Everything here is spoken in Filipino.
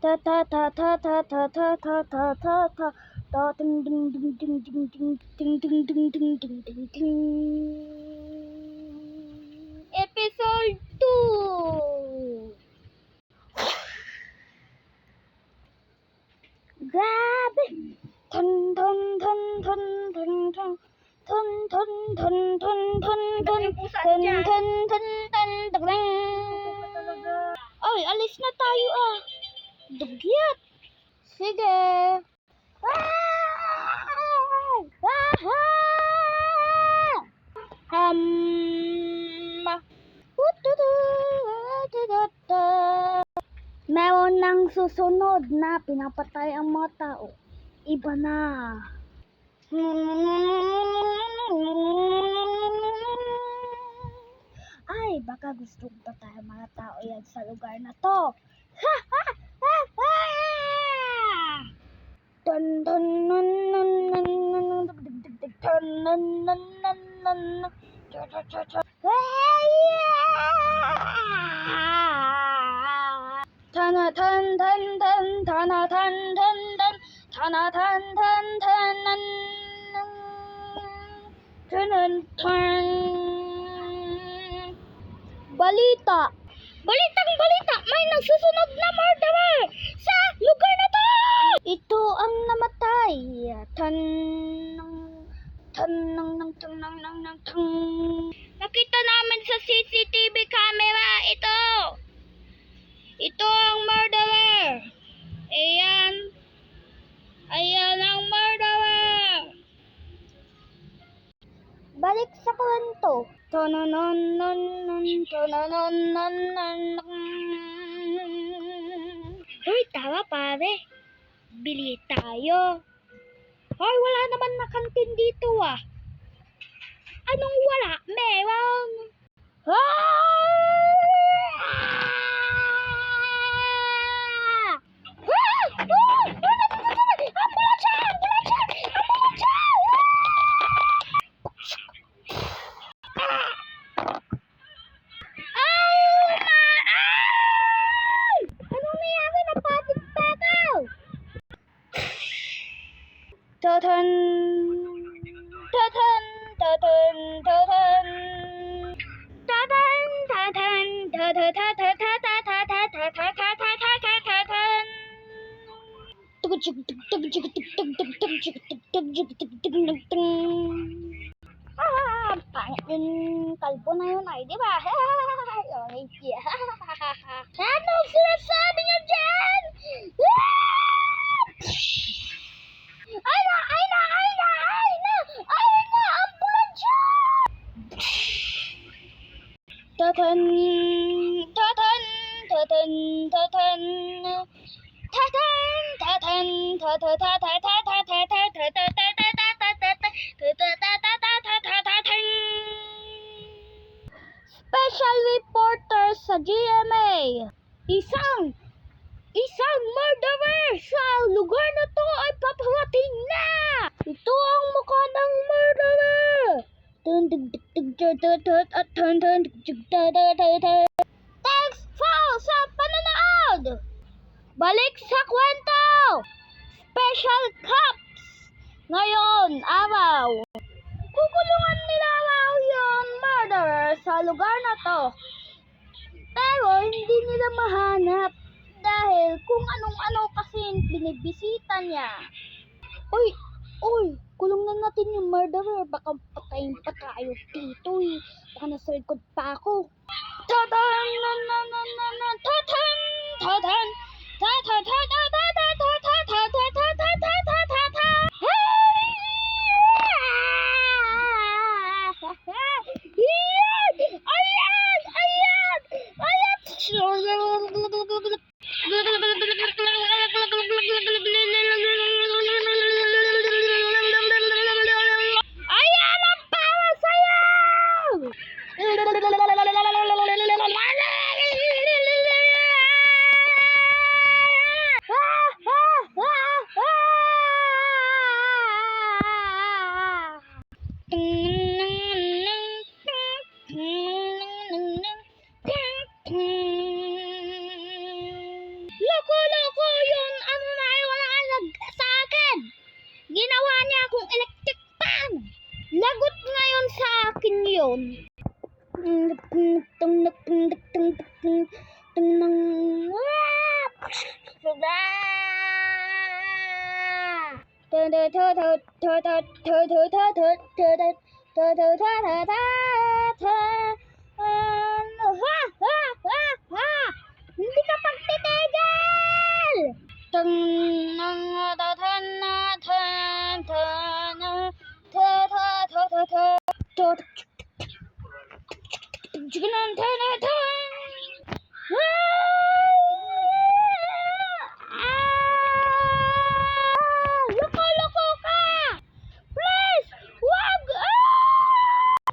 ta ta ta ta ta ta ta ta ta ta ta ta ding ding ding ding ding ding ding ding ding ding ding ding ding. Episode 2. Grabe! Thun thun thun thun thun thun thun thun thun thun thun thun thun thun thun thun thun. Ay, alis na tayo ah. Dugyat. Sige. Meron ng susunod na pinapatay ang mga tao. Iba na. Ay, baka gusto pa tayo mga tao yan sa lugar na to. Ha ha ha ha! Dun dun dun dun dun dun dun dun dun dun dun. Tana tan tan tan tana tan tan tan tana tan tan tan tan tan tan. Balita! Balita! May nagsusunog na murderer sa lugar na to! Ito ang namatay. Nakita namin sa CCTV camera. Ito ang murderer. Ayan ang murderer. Balik sa kwento. Hoy, tara pare. Bili tayo. Hoy, wala naman na kantin dito ah. Anong wala? Meron. Tatan tatan tatan tatan tatan tatan tatan. Pangit yung kalbo na yun ay, di ba? Ano sinasabi niyo dyan? Ay na! Ambulansya! Tatan! Tatan! Tatan! Tatan! Tatan! Special reporter sa GMA. Isang murderer sa lugar na to ay paparating na! Ito ang mukha ng murderer! Thanks for sa panonood! Balik sa kwento! Special Cops! Ngayon, araw. Kukulungan nila raw yung murderer sa lugar na to. Pero hindi nila mahanap. Dahil kung anong-ano kasi binibisita niya. Uy, kulong na natin yung murderer. Baka patayin pa tayo dito eh. Baka nasa likod pa ako. Tatan! Tatan! Ayan ang para sa'yo! Loko sa akin yun. Hindi ka pagtitigil! Loko-loko ka! Please! Wag! Ah!